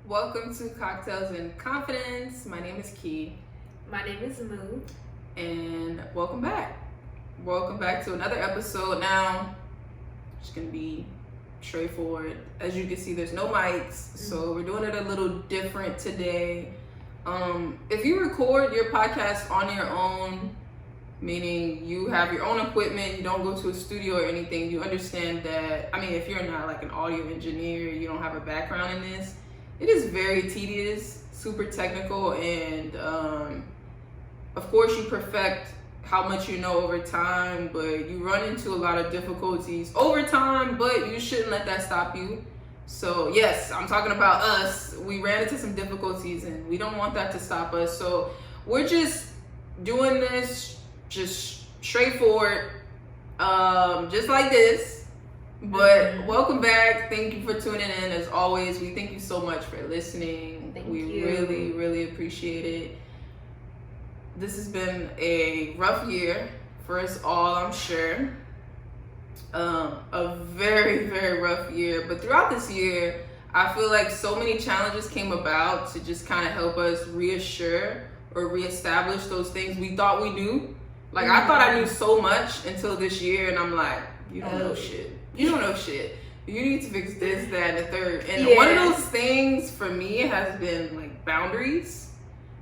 Welcome to Cocktails and Confidence. My name is Key. My name is Moo. And welcome back. Welcome back to another episode. Now, it's going to be straightforward. As you can see, there's no mics, so we're doing it a little different today. If you record your podcast on your own, meaning you have your own equipment, you don't go to a studio or anything, you understand that, if you're not like an audio engineer, you don't have a background in this, it is very tedious, super technical, and of course you perfect how much you know over time, but you run into a lot of difficulties over time, but you shouldn't let that stop you. So yes, I'm talking about us. We ran into some difficulties and we don't want that to stop us. So we're just doing this just straightforward, just like this. But welcome back. Thank you for tuning in. As always, we thank you so much for listening. Thank we you. really, really appreciate it. This has been a rough year for us all, I'm sure. A very, very rough year. But throughout this year, I feel like so many challenges came about to just kind of help us reassure or reestablish those things we thought we knew. Like, I thought I knew so much until this year, and I'm like, you don't know shit. You don't know shit. You need to fix this, that, and the third. And one of those things for me has been like boundaries.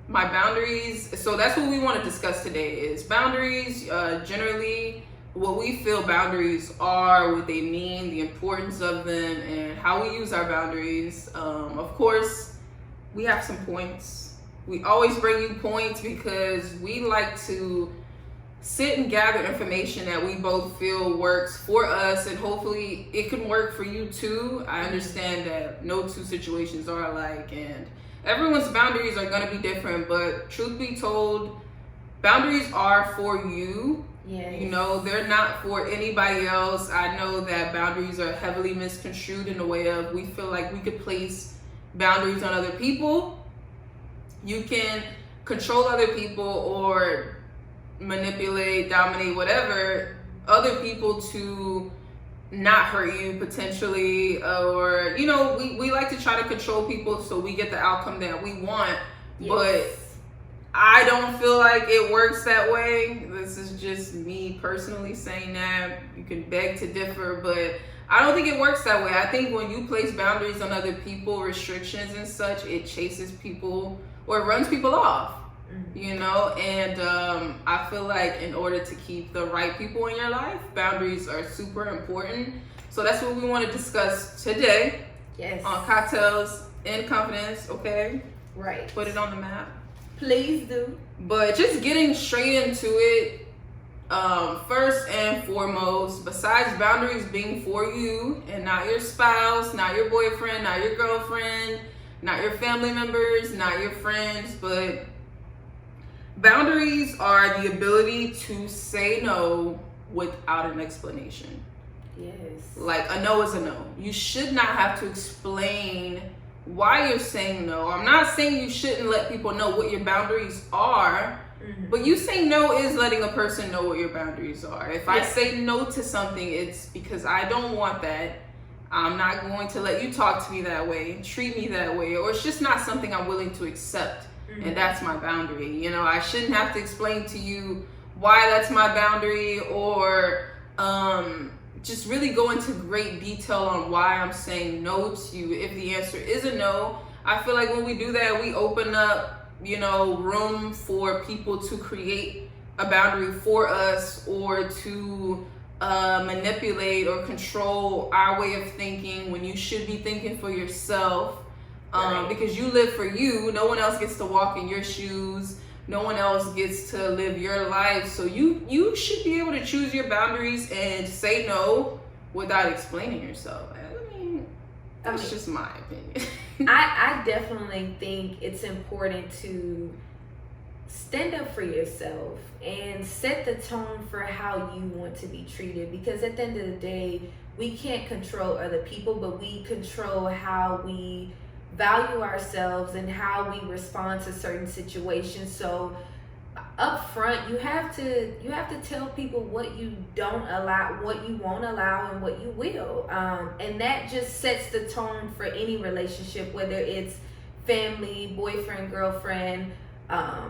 My boundaries. So that's what we want to discuss today is boundaries, generally what we feel boundaries are, what they mean, the importance of them, and how we use our boundaries. Of course, we have some points. We always bring you points because we like to sit and gather information that we both feel works for us, and hopefully it can work for you too. I understand that no two situations are alike, and everyone's boundaries are going to be different, but truth be told, boundaries are for you. Yes. You know, they're not for anybody else. I know that boundaries are heavily misconstrued in the way of we feel like we could place boundaries on other people. You can control other people or manipulate, dominate, whatever, other people to not hurt you potentially, or we like to try to control people so we get the outcome that we want. Yes. But I don't feel like it works that way. This is just me personally saying that. You can beg to differ, but I don't think it works that way. I think when you place boundaries on other people, restrictions and such, it chases people or it runs people off. And I feel like in order to keep the right people in your life, boundaries are super important. So that's what we want to discuss today. Yes. On Cocktails and Confidence, okay? Right. Put it on the map. Please do. But just getting straight into it, first and foremost, besides boundaries being for you and not your spouse, not your boyfriend, not your girlfriend, not your family members, not your friends, but boundaries are the ability to say no without an explanation. Yes. Like, a no is a no. You should not have to explain why you're saying no. I'm not saying you shouldn't let people know what your boundaries are, but you saying no is letting a person know what your boundaries are. If I say no to something, it's because I don't want that. I'm not going to let you talk to me that way, treat me that way, or it's just not something I'm willing to accept. And that's my boundary. I shouldn't have to explain to you why that's my boundary, or just really go into great detail on why I'm saying no to you. If the answer is a no, I feel like when we do that, we open up, room for people to create a boundary for us or to manipulate or control our way of thinking when you should be thinking for yourself. Because you live for you. No one else gets to walk in your shoes. No one else gets to live your life. So you should be able to choose your boundaries and say no without explaining yourself. That's just my opinion. I definitely think it's important to stand up for yourself and set the tone for how you want to be treated, because at the end of the day, we can't control other people, but we control how we value ourselves and how we respond to certain situations. So up front, you have to tell people what you don't allow, what you won't allow, and what you will. And that just sets the tone for any relationship, whether it's family, boyfriend, girlfriend,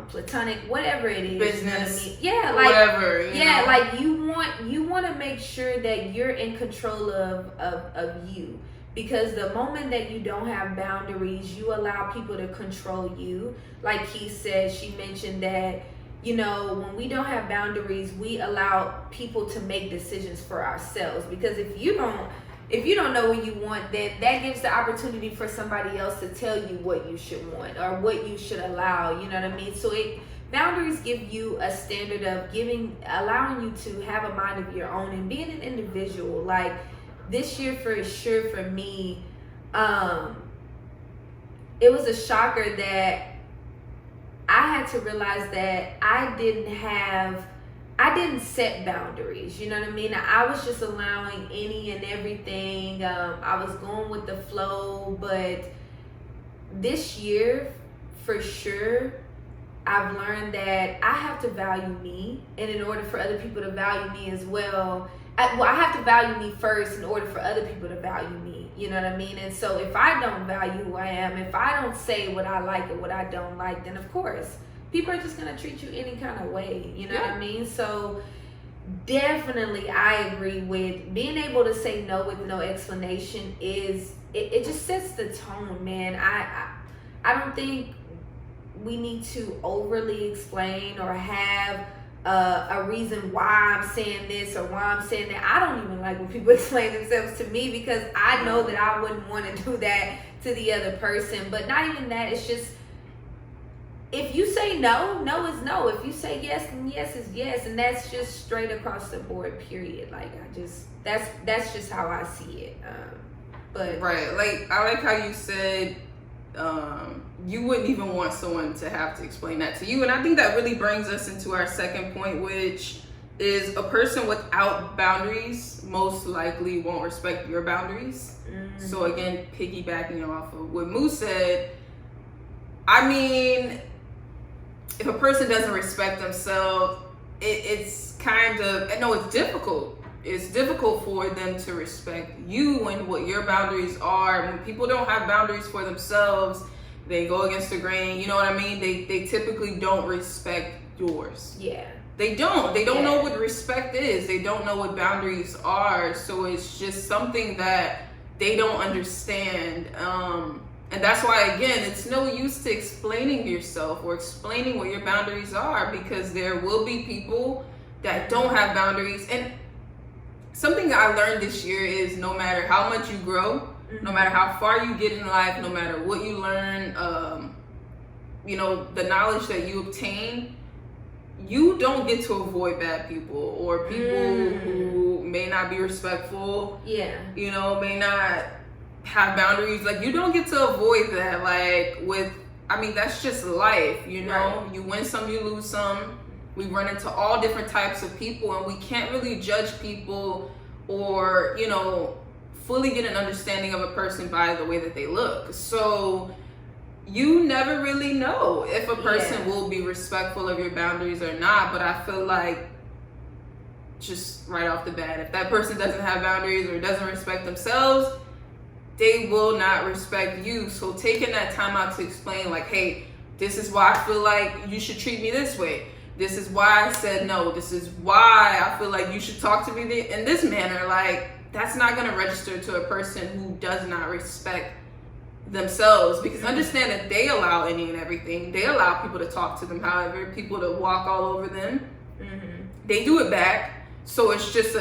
platonic, whatever it is. Business. You know what I mean? Yeah, like whatever. yeah, like you want to make sure that you're in control of you. Because the moment that you don't have boundaries, you allow people to control you. Like he said, she mentioned that, you know, when we don't have boundaries, we allow people to make decisions for ourselves. Because if you don't know what you want, then that gives the opportunity for somebody else to tell you what you should want or what you should allow. You know what I mean? So boundaries give you a standard of allowing you to have a mind of your own and being an individual. Like this year, for sure, for me, it was a shocker that I had to realize that I didn't set boundaries. You know what I mean? I was just allowing any and everything. I was going with the flow. But this year, for sure, I've learned that I have to value me. And in order for other people to value me as well, I have to value me first in order for other people to value me. You know what I mean? And so if I don't value who I am, if I don't say what I like or what I don't like, then of course people are just going to treat you any kind of way. You know what I mean? So definitely I agree with being able to say no with no explanation. It just sets the tone, man. I don't think we need to overly explain or have a reason why I'm saying this or why I'm saying that. I don't even like when people explain themselves to me, because I know that I wouldn't want to do that to the other person. But not even that. It's just, if you say no, no is no. If you say yes, then yes is yes. And that's just straight across the board, period. Like, that's just how I see it. But right, like I like how you said you wouldn't even want someone to have to explain that to you. And I think that really brings us into our second point, which is a person without boundaries most likely won't respect your boundaries. Mm-hmm. So again, piggybacking off of what Moo said, I mean, if a person doesn't respect themselves, it's kind of, no, it's difficult. It's difficult for them to respect you and what your boundaries are. When people don't have boundaries for themselves, they go against the grain. You know what I mean? They typically don't respect yours. Yeah. They don't know what respect is. They don't know what boundaries are. So it's just something that they don't understand. And that's why, again, it's no use to explaining yourself or explaining what your boundaries are, because there will be people that don't have boundaries. And something I learned this year is no matter how much you grow, no matter how far you get in life, no matter what you learn, the knowledge that you obtain, you don't get to avoid bad people or people who may not be respectful. Yeah. May not have boundaries. Like, you don't get to avoid that. That's just life, Right. You win some, you lose some. We run into all different types of people, and we can't really judge people or, fully get an understanding of a person by the way that they look. So you never really know if a person will be respectful of your boundaries or not. But I feel like, just right off the bat, if that person doesn't have boundaries or doesn't respect themselves, they will not respect you. So taking that time out to explain, like, hey, this is why I feel like you should treat me this way. This is why I said no. This is why I feel like you should talk to me in this manner. Like, that's not going to register to a person who does not respect themselves, because understand that they allow any and everything. They allow people to talk to them, however, people to walk all over them. Mm-hmm. They do it back. So it's just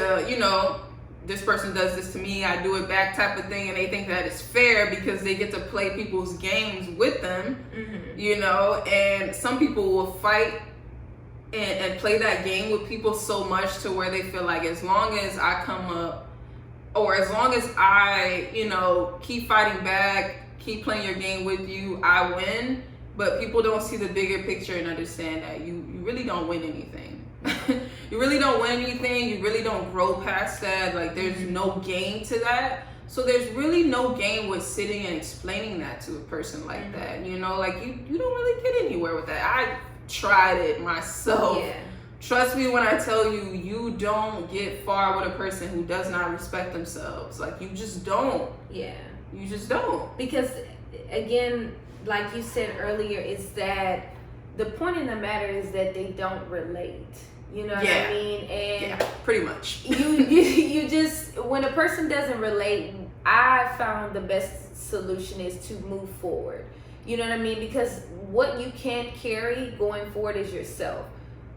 this person does this to me, I do it back type of thing, and they think that it's fair because they get to play people's games with them. Mm-hmm. And some people will fight and play that game with people so much to where they feel like, as long as I come up, or as long as I, keep fighting back, keep playing your game with you, I win. But people don't see the bigger picture and understand that you really don't win anything. You really don't win anything. You really don't grow past that. Like, there's no gain to that. So there's really no gain with sitting and explaining that to a person like that. You don't really get anywhere with that. I tried it myself. Yeah. Trust me when I tell you, you don't get far with a person who does not respect themselves. Like, you just don't. Yeah. You just don't. Because, again, like you said earlier, is that the point in the matter is that they don't relate. You know what I mean? And pretty much. you just, when a person doesn't relate, I found the best solution is to move forward. You know what I mean? Because what you can't carry going forward is yourself.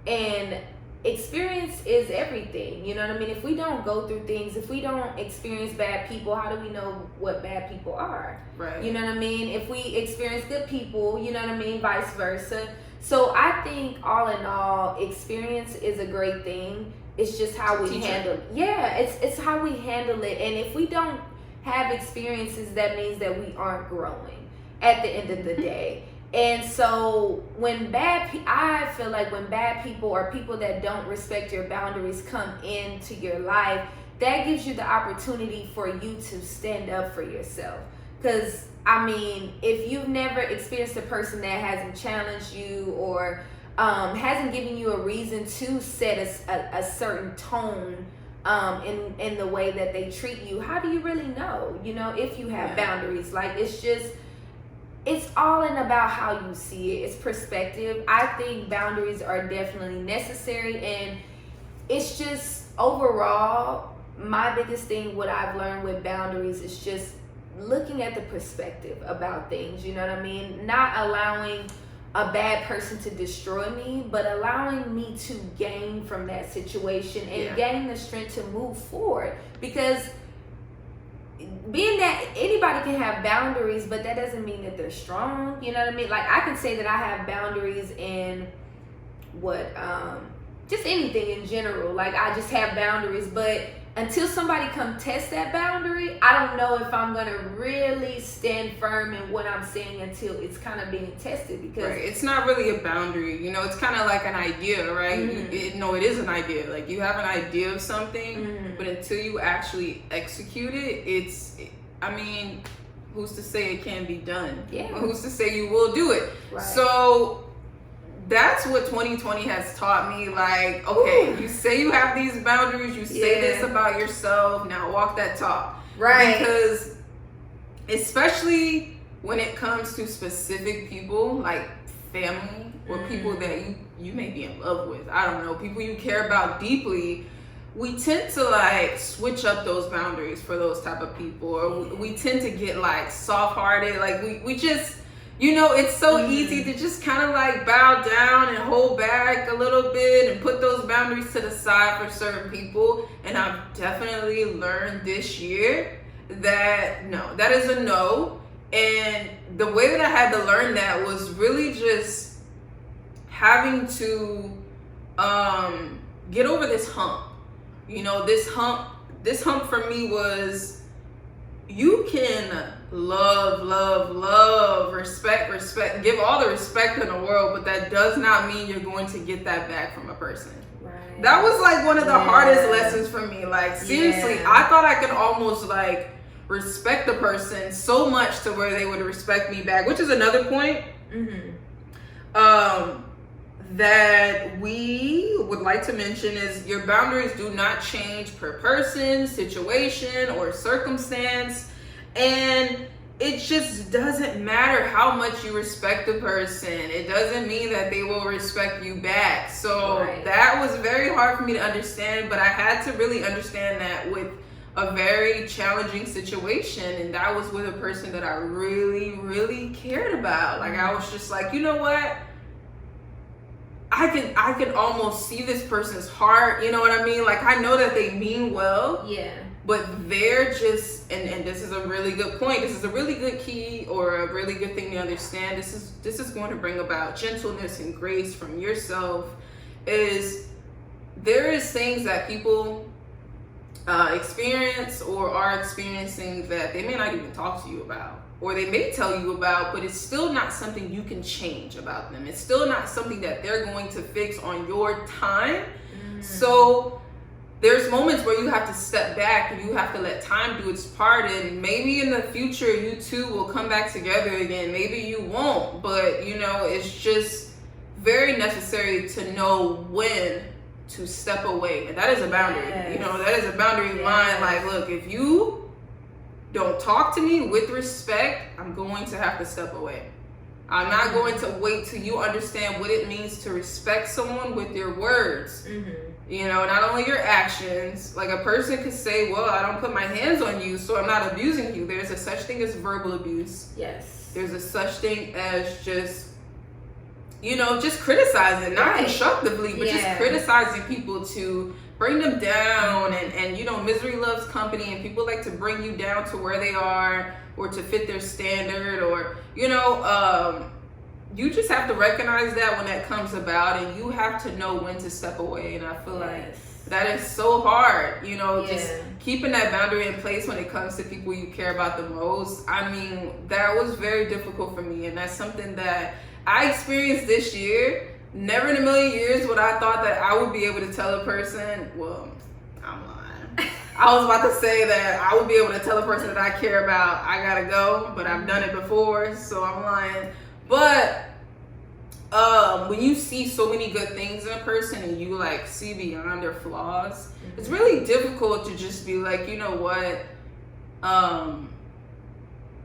And experience is everything. You know what I mean? If we don't go through things, if we don't experience bad people, how do we know what bad people are? Right. You know what I mean? If we experience good people, you know what I mean? Vice versa. So I think all in all, experience is a great thing. It's just how we handle it. Yeah, it's how we handle it. And if we don't have experiences, that means that we aren't growing at the end of the day. And so when I feel like when bad people or people that don't respect your boundaries come into your life, that gives you the opportunity for you to stand up for yourself. Because I mean, if you've never experienced a person that hasn't challenged you or hasn't given you a reason to set a certain tone in the way that they treat you, how do you really know? You know, if you have boundaries, like it's all in about how you see it. It's perspective. I think boundaries are definitely necessary, and it's just overall my biggest thing. What I've learned with boundaries is just looking at the perspective about things, you know what I mean? Not allowing a bad person to destroy me, but allowing me to gain from that situation and gain the strength to move forward. Because being that anybody can have boundaries, but that doesn't mean that they're strong, you know what I mean? Like I can say that I have boundaries in just anything in general. Like I just have boundaries, but until somebody come test that boundary, I don't know if I'm gonna really stand firm in what I'm saying until it's kind of being tested. Because it's not really a boundary, you know. It's kind of like an idea, right? It is an idea. Like you have an idea of something, but until you actually execute it, I mean, who's to say it can't be done? Yeah. Or who's to say you will do it? Right. So that's what 2020 has taught me. Like, okay, you say you have these boundaries, you say this about yourself, now walk that talk. Right. Because especially when it comes to specific people, like family or people that you may be in love with, I don't know, people you care about deeply, we tend to like switch up those boundaries for those type of people, or we tend to get like soft-hearted. Like we just, you know, it's so easy to just kind of like bow down and hold back a little bit and put those boundaries to the side for certain people. And I've definitely learned this year that no, that is a no. And the way that I had to learn that was really just having to get over this hump. You know, this hump for me was, you can love, respect, give all the respect in the world, but that does not mean you're going to get that back from a person. Right. That was like one of the hardest lessons for me. Like seriously, I thought I could almost like respect the person so much to where they would respect me back, which is another point that we would like to mention is your boundaries do not change per person, situation, or circumstance. And it just doesn't matter how much you respect the person. It doesn't mean that they will respect you back. So that was very hard for me to understand, but I had to really understand that with a very challenging situation. And that was with a person that I really, really cared about. Like I was just like, you know what? I can almost see this person's heart, you know what I mean? Like I know that they mean well. Yeah. But they're just, and this is a really good point. This is a really good key or a really good thing to understand. This is going to bring about gentleness and grace from yourself. Is there is things that people experience or are experiencing that they may not even talk to you about, or they may tell you about, but it's still not something you can change about them. It's still not something that they're going to fix on your time. So there's moments where you have to step back and you have to let time do its part, and maybe in the future you two will come back together again. Maybe you won't, but you know, it's just very necessary to know when to step away. And that is a boundary. You know, that is a boundary of mine. Like, look, if you don't talk to me with respect, I'm going to have to step away. I'm not going to wait till you understand what it means to respect someone with your words. You know, not only your actions. Like, a person could say, well, I don't put my hands on you, so I'm not abusing you. There's a such thing as verbal abuse. Yes. There's a such thing as just, you know, just criticizing, not constructively, but just criticizing people to bring them down. And, you know, misery loves company, and people like to bring you down to where they are or to fit their standard, or, you know, you just have to recognize that when that comes about, and you have to know when to step away. And I feel like that is so hard, you know, just keeping that boundary in place when it comes to people you care about the most. I mean, that was very difficult for me, and that's something that I experienced this year. Never in a million years would I thought that I would be able to tell a person, well, I'm lying. I was about to say that I would be able to tell a person that I care about, I gotta go, but I've done it before, so I'm lying. But when you see so many good things in a person and you like see beyond their flaws, it's really difficult to just be like, you know what,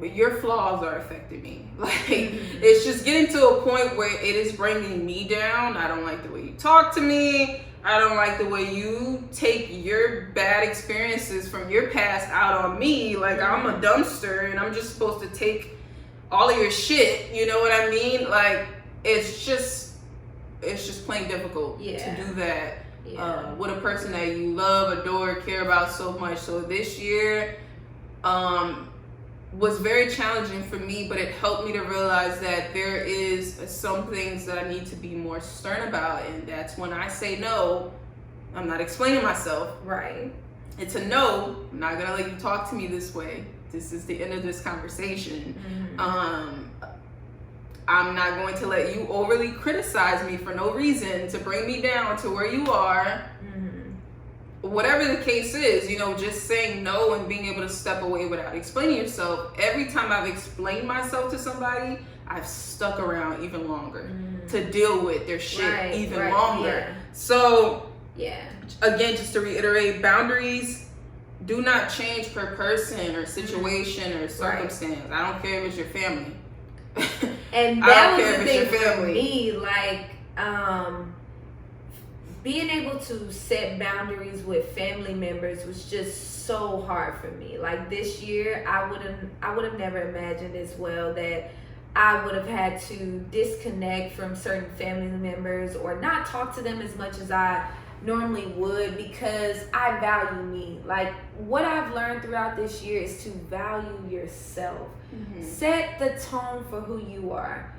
your flaws are affecting me. Like, it's just getting to a point where it is bringing me down. I don't like the way you talk to me. I don't like the way you take your bad experiences from your past out on me. Like, I'm a dumpster and I'm just supposed to take all of your shit. You know what I mean? Like, it's just plain difficult to do that with a person that you love, adore, care about so much. So this year was very challenging for me, but it helped me to realize that there is some things that I need to be more stern about, and that's when I say no, I'm not explaining myself. Right. It's a no. I'm not gonna let you talk to me this way. This is the end of this conversation. I'm not going to let you overly criticize me for no reason to bring me down to where you are. Whatever the case is, you know, just saying no and being able to step away without explaining yourself. Every time I've explained myself to somebody, I've stuck around even longer to deal with their shit even longer. So, again, just to reiterate, boundaries do not change per person or situation or circumstance. I don't care if it's your family. And that was the thing for me, like, being able to set boundaries with family members was just so hard for me. Like, this year, I would have never imagined as well that I would have had to disconnect from certain family members or not talk to them as much as I normally would, because I value me. Like, what I've learned throughout this year is to value yourself. Set the tone for who you are.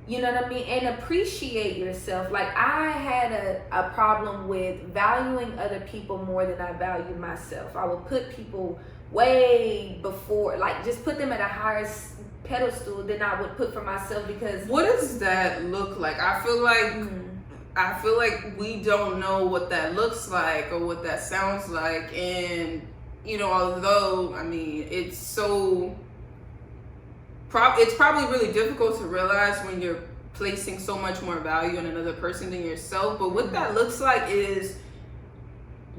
You know what I mean? And appreciate yourself. Like, I had a problem with valuing other people more than I value myself. I would put people way before, like, just put them at a higher pedestal than I would put for myself. Because what does that look like? I feel like we don't know what that looks like or what that sounds like. And, you know, although, I mean, it's probably really difficult to realize when you're placing so much more value in another person than yourself. But what that looks like is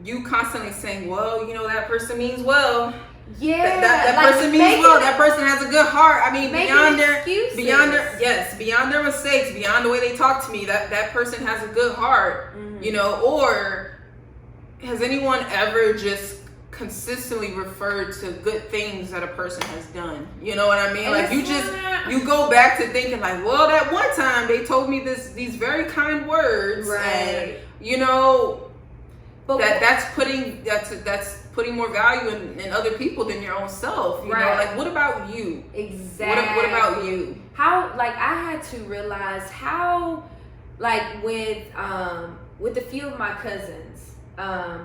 you constantly saying, well, you know, that person means well. That like person means well. That person has a good heart. I mean, beyond their mistakes, beyond the way they talk to me, that person has a good heart. You know, or has anyone ever just consistently referred to good things that a person has done? You know what I mean? Like, you go back to thinking like, well, that one time they told me these very kind words, and you know, but that's putting more value in other people than your own self. You know, like, what about you? Exactly. What about you? How, like, I had to realize how, like, with a few of my cousins,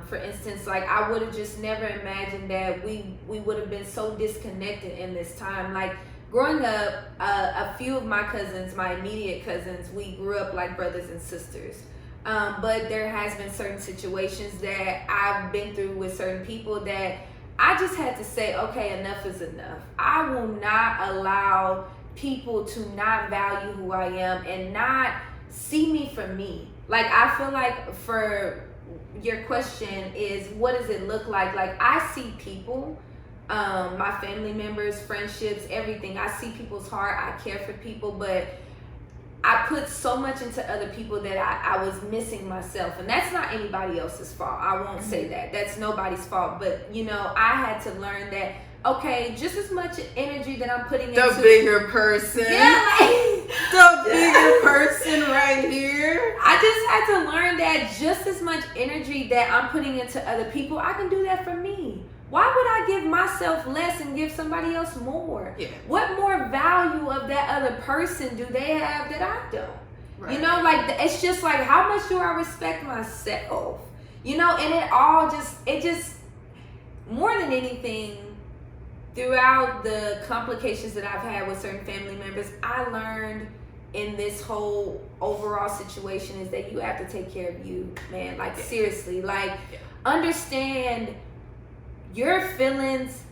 for instance, like, I would have just never imagined that we would have been so disconnected in this time. Like, growing up, a few of my cousins, my immediate cousins, we grew up like brothers and sisters. But there has been certain situations that I've been through with certain people that I just had to say, okay, enough is enough. I will not allow people to not value who I am and not see me for me. Like, I feel like, for your question is, what does it look like? Like, I see people, my family members, friendships, everything. I see people's heart. I care for people, but I put so much into other people that I was missing myself. And that's not anybody else's fault. I won't say that. That's nobody's fault. But, you know, I had to learn that, okay, just as much energy that I'm putting into the bigger person. Yeah, like, the bigger person right here. I just had to learn that just as much energy that I'm putting into other people, I can do that for me. Why would I give myself less and give somebody else more? Yeah. What more value of that other person do they have that I don't? Right. You know, like, it's just like, how much do I respect myself? You know, and it just, more than anything, throughout the complications that I've had with certain family members, I learned in this whole overall situation is that you have to take care of you, man. Like, seriously, like, understand your feelings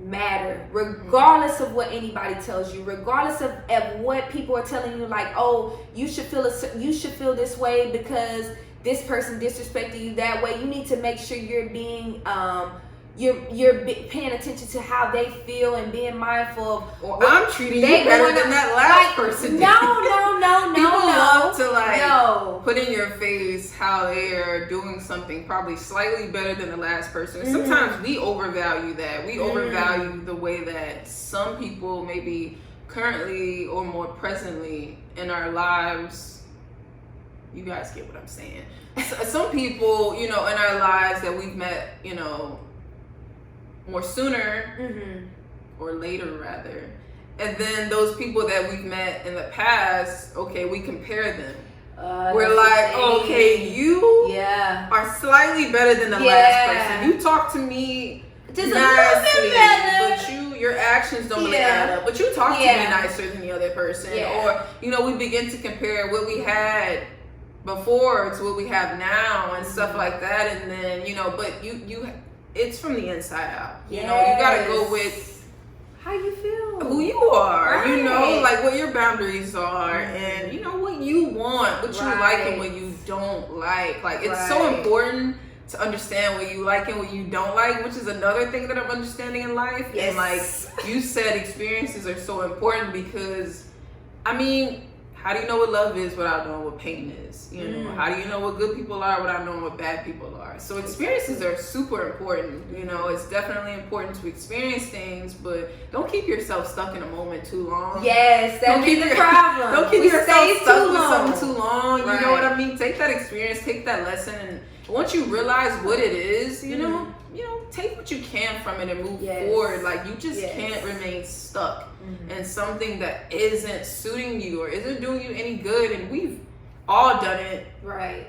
matter regardless of what anybody tells you, regardless of what people are telling you, like, oh, you should feel this way because this person disrespected you that way. You need to make sure you're being you're paying attention to how they feel and being mindful of, or I'm treating you better than that last person did. No. People love to put in your face how they are doing something probably slightly better than the last person. And sometimes we overvalue that. We overvalue the way that some people maybe currently or more presently in our lives. You guys get what I'm saying. Some people, you know, in our lives that we've met, you know, more sooner or later rather, and then those people that we've met in the past, okay, we compare them. We're like, okay, you are slightly better than the last person. You talk to me just nicely, but your actions don't really add up. But you talk to me nicer than the other person, or you know, we begin to compare what we had before to what we have now and stuff like that, and then you know, but you. It's from the inside out. You know, you gotta go with how you feel, who you are. Right. You know, like what your boundaries are, and you know what you want, what you like, and what you don't like. Like it's so important to understand what you like and what you don't like, which is another thing that I'm understanding in life. Yes. And like you said, experiences are so important because, I mean, how do you know what love is without knowing what pain is? You know, how do you know what good people are without knowing what bad people are? So experiences are super important. You know, it's definitely important to experience things, but don't keep yourself stuck in a moment too long. Yes, that's the problem. Don't keep yourself stuck with something too long. You know what I mean? Take that experience, take that lesson, and once you realize what it is, you know, take what you can from it and move forward. Like you just can't remain stuck in something that isn't suiting you or isn't doing you any good. And we've all done it. Right.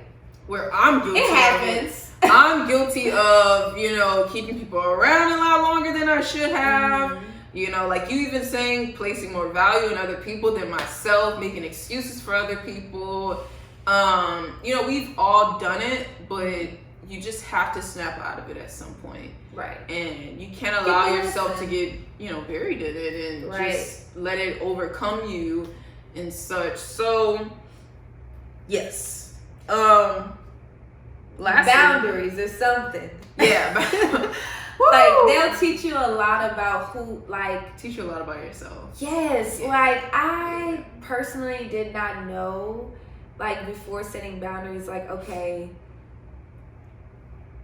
Where I'm guilty. It happens. I'm guilty of, you know, keeping people around a lot longer than I should have. You know, like you even saying, placing more value in other people than myself, making excuses for other people. You know, we've all done it, but you just have to snap out of it at some point. Right. And you can't allow yourself to get, you know, buried in it and just let it overcome you and such. So, yes. Boundaries or something. Yeah. Like they'll teach you a lot about teach you a lot about yourself. Yes. Yeah. Like I personally did not know, like before setting boundaries, like, okay,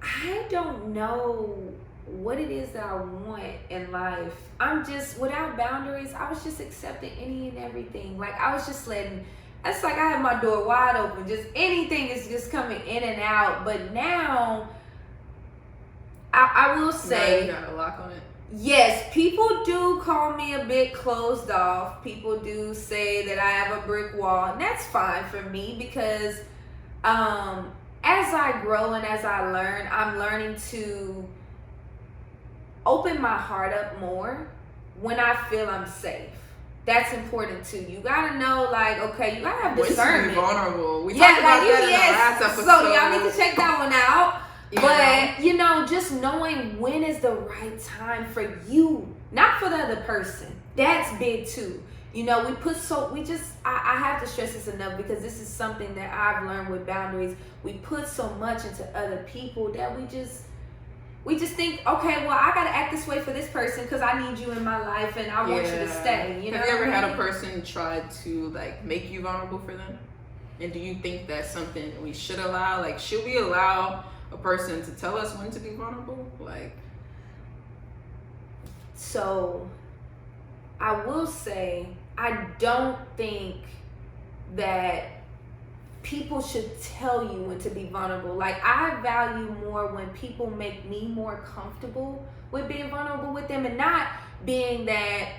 I don't know what it is that I want in life. I'm just, without boundaries, I was just accepting any and everything. Like I was just letting, it's like I have my door wide open. Just anything is just coming in and out. But now, I will say, you got a lock on it. Yes, people do call me a bit closed off. People do say that I have a brick wall, and that's fine for me because as I grow and as I learn, I'm learning to open my heart up more when I feel I'm safe. That's important too. You gotta know, like, okay, you gotta have discernment. Be vulnerable. We talked about that in the last episode. So y'all need to check that one out. But, you know, just knowing when is the right time for you, not for the other person. That's big too. You know, I have to stress this enough because this is something that I've learned with boundaries. We put so much into other people that we just think, okay, well, I gotta act this way for this person because I need you in my life and I want you to stay. You know, have you ever had a person try to like make you vulnerable for them? And do you think that's something we should allow? Like, should we allow a person to tell us when to be vulnerable? Like, so I will say, I don't think that people should tell you when to be vulnerable. Like, I value more when people make me more comfortable with being vulnerable with them, and not being that,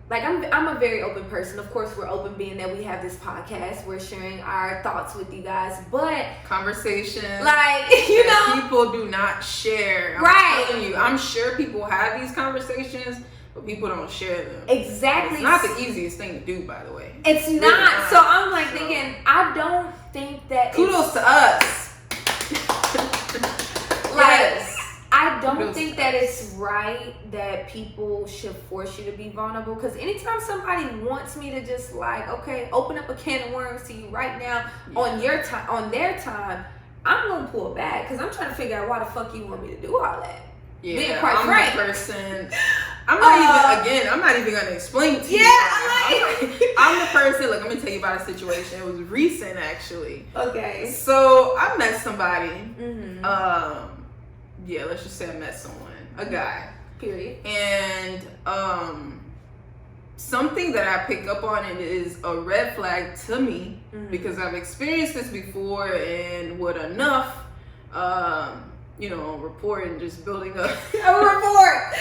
like, I'm a very open person. Of course, we're open being that we have this podcast. We're sharing our thoughts with you guys, but conversations, like, you know, people do not share. I'm telling you, I'm sure people have these conversations, but people don't share them. Exactly. It's not the easiest thing to do, by the way. It's really not. So I'm like thinking, I don't think that. Kudos to us. Like, I don't think that it's right that people should force you to be vulnerable. Because anytime somebody wants me to just like, okay, open up a can of worms to you right now on your time, on their time, I'm gonna pull back because I'm trying to figure out why the fuck you want me to do all that. Yeah, being quite I'm frank. the person. I'm not even gonna explain to you. I'm the person. Look, I'm gonna tell you about a situation. It was recent, actually. Okay. So I met somebody. Mm-hmm. Yeah, let's just say I met someone, a guy. Period. And something that I pick up on, it is a red flag to me, because I've experienced this before, and with enough report and just building up a report.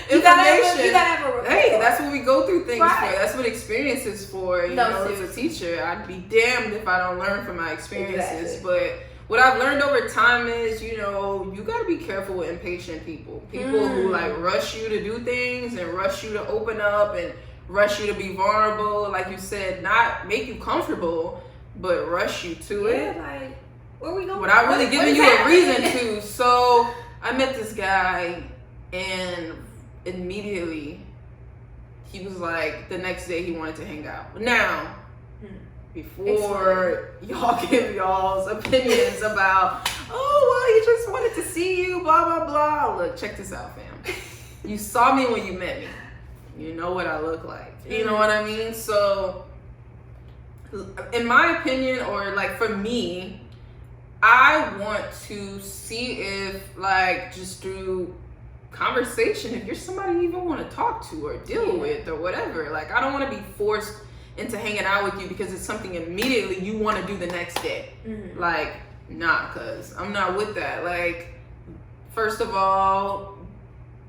You gotta have a report. Hey, that's what we go through things Right. for. That's what experience is for. You know, as a teacher, I'd be damned if I don't learn from my experiences. Exactly. But what I've learned over time is, you gotta be careful with impatient people. People who like rush you to do things and rush you to open up and rush you to be vulnerable. Like you said, not make you comfortable, but rush you to it. Like, where we going? Without really giving you a reason to. So I met this guy, and immediately he was like, the next day he wanted to hang out. Now, before y'all give y'all's opinions about, he just wanted to see you, blah, blah, blah. Look, check this out, fam. You saw me when you met me. You know what I look like. You know what I mean? So, in my opinion, or like for me, I want to see if, like, just through conversation, if you're somebody you even want to talk to or deal with or whatever. Like, I don't want to be forced into hanging out with you because it's something immediately you want to do the next day. Like, nah, cuz I'm not with that. Like, first of all,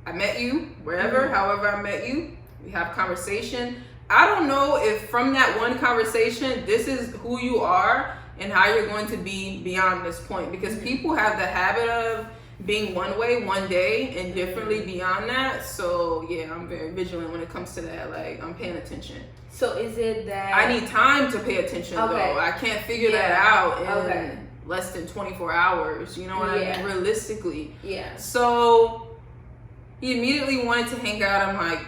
I met you wherever, however I met you. We have conversation. I don't know if from that one conversation, this is who you are and how you're going to be beyond this point, because people have the habit of being one way one day and differently beyond that. So yeah, I'm very vigilant when it comes to that. Like, I'm paying attention. So is it that I need time to pay attention though? I can't figure that out in less than 24 hours. You know what I mean? Realistically. Yeah. So he immediately wanted to hang out. I'm like,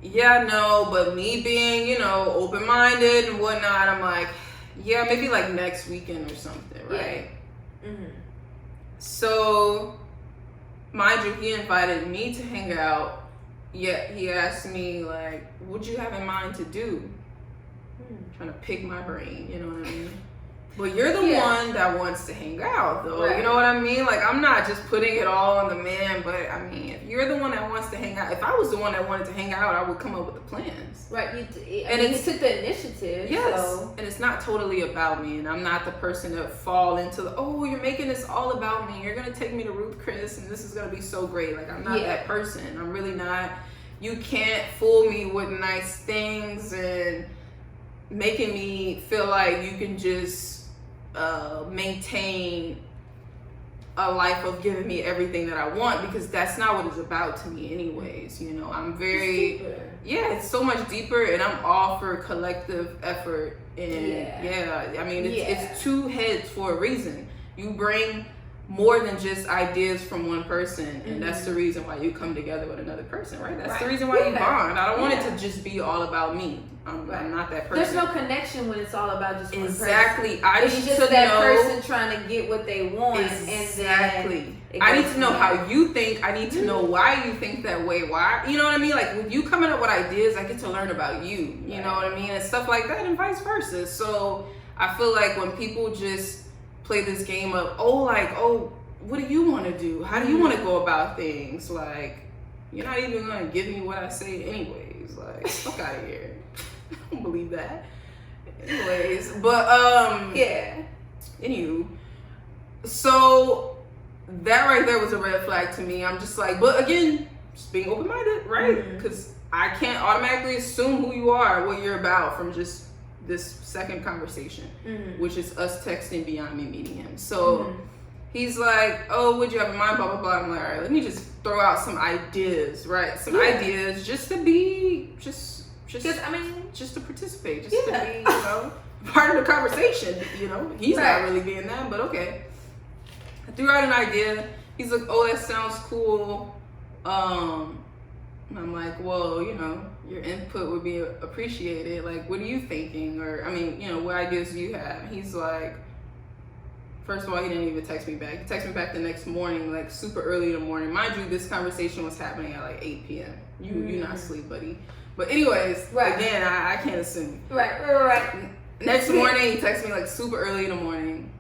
yeah, no, but me being, open-minded and whatnot, I'm like, yeah, maybe like next weekend or something, right? So, mind you, he invited me to hang out, yet he asked me, like, what you have in mind to do? Trying to pick my brain, you know what I mean? But you're the one that wants to hang out, though. Right. You know what I mean? Like, I'm not just putting it all on the man, but I mean, if you're the one that wants to hang out, if I was the one that wanted to hang out, I would come up with the plans. Right. You took the initiative. Yes. So. And it's not totally about me, and I'm not the person to fall into you're making this all about me. You're going to take me to Ruth Chris, and this is going to be so great. Like, I'm not that person. I'm really not. You can't fool me with nice things and making me feel like you can just maintain a life of giving me everything that I want, because that's not what it's about to me anyways. I'm very it's so much deeper, and I'm all for collective effort. And I mean, it's two heads for a reason. You bring more than just ideas from one person, and that's the reason why you come together with another person, right? That's the reason why you bond. I don't want it to just be all about me. I'm not that person. There's no connection when it's all about just one person. Exactly. It's just that person trying to get what they want. Exactly. And I need to know how you think. I need to know why you think that way. Why? You know what I mean? Like, with you coming up with ideas, I get to learn about you. You know what I mean? And stuff like that, and vice versa. So I feel like when people just play this game of, what do you want to do? How do you want to go about things? Like, you're not even going to give me what I say anyways. Like, fuck out of here. I don't believe that. Anyways, but, anywho. So, that right there was a red flag to me. I'm just like, but again, just being open-minded, right? Because I can't automatically assume who you are, what you're about from just this second conversation, which is us texting beyond me meeting him. So he's like, oh, what'd you have in mind, blah, blah, blah. I'm like, all right, let me just throw out some ideas, right? Some ideas just to be, just to participate, just to be, you know, part of the conversation, you know. He's not really being that, but okay. I threw out an idea. He's like, oh, that sounds cool. And I'm like, well, you know, your input would be appreciated. Like, what are you thinking? Or, I mean, you know, what ideas do you have? He's like, first of all, he didn't even text me back. He texted me back the next morning, like super early in the morning. Mind you, this conversation was happening at like 8 p.m. You not asleep, buddy. But anyways, again, I can't assume. Right. Next morning, he texted me like super early in the morning.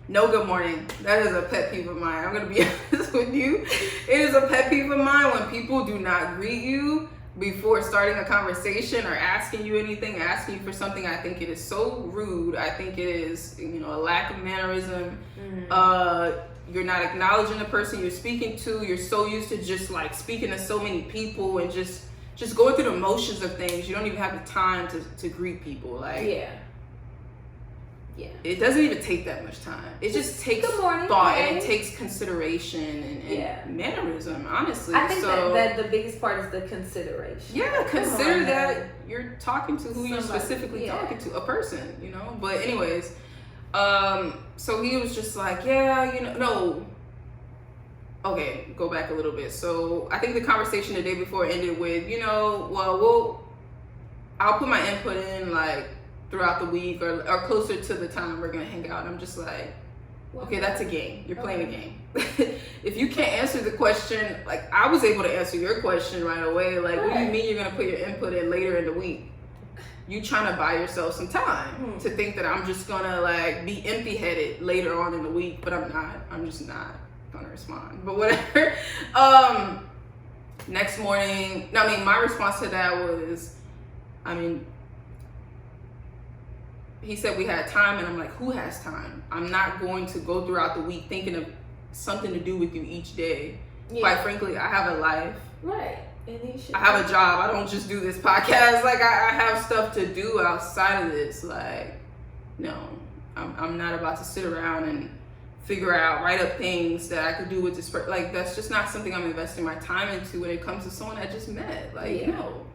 No good morning. That is a pet peeve of mine. I'm going to be honest with you. It is a pet peeve of mine when people do not greet you before starting a conversation or asking you anything, asking you for something. I think it is so rude. I think it is, you know, a lack of mannerism. You're not acknowledging the person you're speaking to. You're so used to just like speaking to so many people and just going through the motions of things. You don't even have the time to greet people. Like, it doesn't even take that much time. It just takes thought and it takes consideration and mannerism, honestly. I think that the biggest part is the consideration. Yeah, consider that you're talking to who you're specifically talking to, a person, you know? But anyways, so he was just like, okay, go back a little bit. So I think the conversation the day before ended with, I'll put my input in like throughout the week or closer to the time we're gonna hang out. I'm just like, okay, that's a game. You're playing a game. If you can't answer the question, like I was able to answer your question right away. Like, what do you mean you're gonna put your input in later in the week? You trying to buy yourself some time to think that I'm just gonna like be empty-headed later on in the week, but I'm not. I'm just not gonna respond. But whatever. Next morning, my response to that was, he said we had time, and I'm like, who has time? I'm not going to go throughout the week thinking of something to do with you each day. Quite frankly, I have a life. Right. I have a job. I don't just do this podcast. Like, I have stuff to do outside of this. Like, no, I'm not about to sit around and write up things that I could do with this person. Like, that's just not something I'm investing my time into when it comes to someone I just met. Like, no.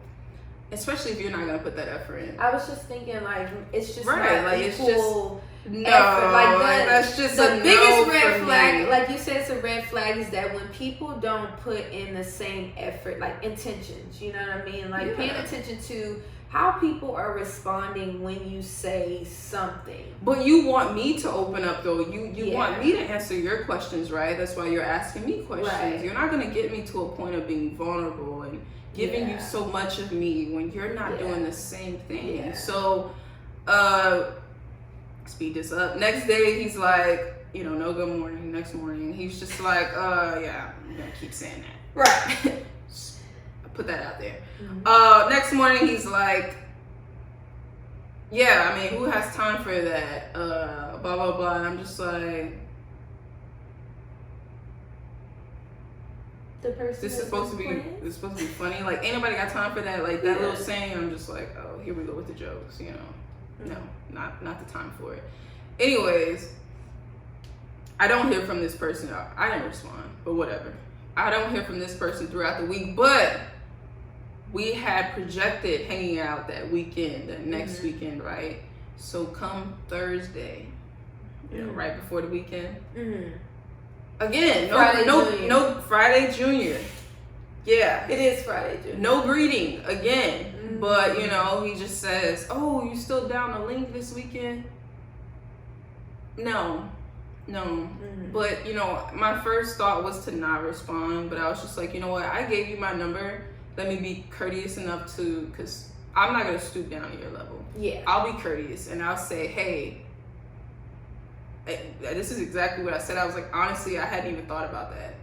Especially if you're not gonna put that effort in. I was just thinking, like, it's just not like it's just effort. Like that's just the a biggest no red for flag. me. Like you said, it's a red flag is that when people don't put in the same effort, like intentions. You know what I mean? Like paying attention to how people are responding when you say something. But you want me to open up though. You want me to answer your questions, right? That's why you're asking me questions. Right. You're not gonna get me to a point of being vulnerable and giving you so much of me when you're not doing the same thing. So speed this up. Next day he's like, no good morning. Next morning he's just like, I'm gonna keep saying that. Right. I put that out there. Next morning he's like, who has time for that? Blah blah blah. And I'm just like, this is supposed to be funny. Like, ain't nobody got time for that. Like that little saying, I'm just like, oh, here we go with the jokes, No, not the time for it. Anyways, I don't hear from this person. I didn't respond, but whatever. I don't hear from this person throughout the week, but we had projected hanging out that weekend, the next weekend, right? So come Thursday, you know, right before the weekend. Mm-hmm. Again, Friday Junior. no Friday Junior. Yeah. It is Friday Junior. No greeting again. Mm-hmm. But, you know, he just says, "Oh, you still down to link this weekend?" No. Mm-hmm. But, you know, my first thought was to not respond, but I was just like, you know what, I gave you my number. Let me be courteous enough to, because I'm not going to stoop down to your level. Yeah. I'll be courteous and I'll say, hey, this is exactly what I said. I was like, honestly, I hadn't even thought about that.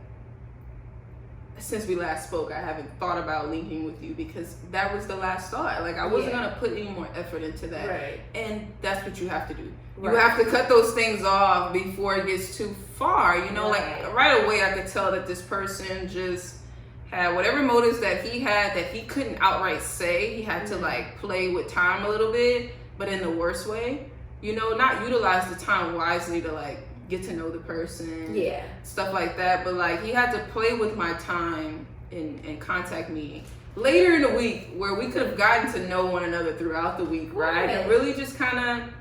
Since we last spoke, I haven't thought about linking with you because that was the last thought. Like, I wasn't going to put any more effort into that. Right. And that's what you have to do. Right. You have to cut those things off before it gets too far. You know, like right away I could tell that this person just had whatever motives that he had that he couldn't outright say. He had to like play with time a little bit, but in the worst way. You know, not utilize the time wisely to like get to know the person. Yeah. Stuff like that. But like he had to play with my time and contact me later in the week where we could have gotten to know one another throughout the week, right? And really just kind of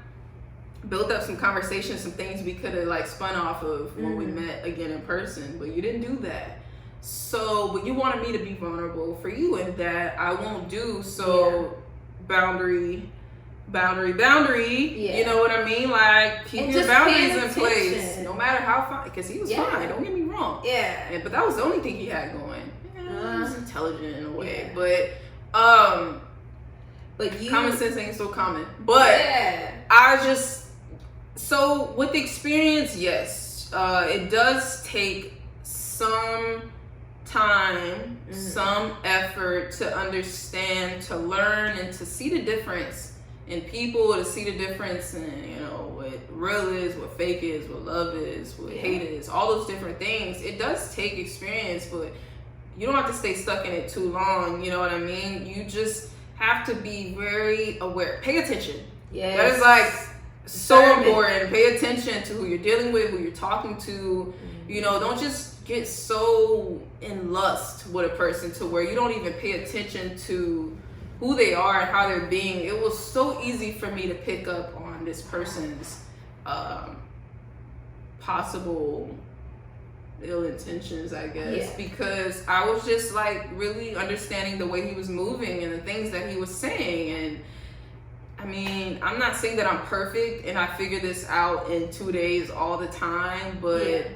built up some conversations, some things we could have like spun off of when we met again in person, but you didn't do that. So, but you wanted me to be vulnerable for you, and that I won't do. So, boundary. Yeah. You know what I mean? Like keep And your just boundaries pay in place, attention. no matter how fine. Because he was fine. Don't get me wrong. Yeah. But that was the only thing he had going. Yeah, he was intelligent in a way, Yeah. but you common sense ain't so common. But I just. So with the experience, yes, it does take some time, some effort to understand, to learn, and to see the difference in people, to see the difference in, you know, what real is, what fake is, what love is, what hate is, all those different things. It does take experience, but you don't have to stay stuck in it too long, you know what I mean? You just have to be very aware. Pay attention. Yes. That is like so important. Pay attention to who you're dealing with, who you're talking to. You know, don't just get so in lust with a person to where you don't even pay attention to who they are and how they're being. It was so easy for me to pick up on this person's possible ill intentions, I guess, because I was just like really understanding the way he was moving and the things that he was saying. And I mean, I'm not saying that I'm perfect and I figure this out in 2 days all the time, but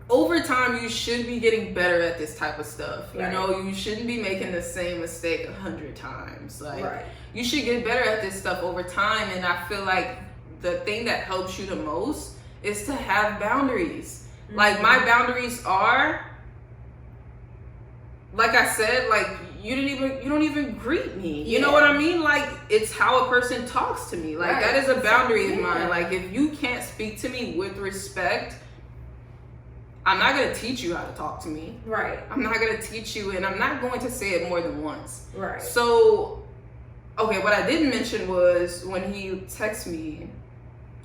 over time you should be getting better at this type of stuff. You know, you shouldn't be making the same mistake 100 times. Like, you should get better at this stuff over time. And I feel like the thing that helps you the most is to have boundaries. Like, my boundaries are, like I said, like, you don't even greet me. You know what I mean? Like, it's how a person talks to me. Like, that is a boundary of mine. Like, if you can't speak to me with respect, I'm not going to teach you how to talk to me. I'm not going to teach you, and I'm not going to say it more than once. So, okay, what I didn't mention was when he texted me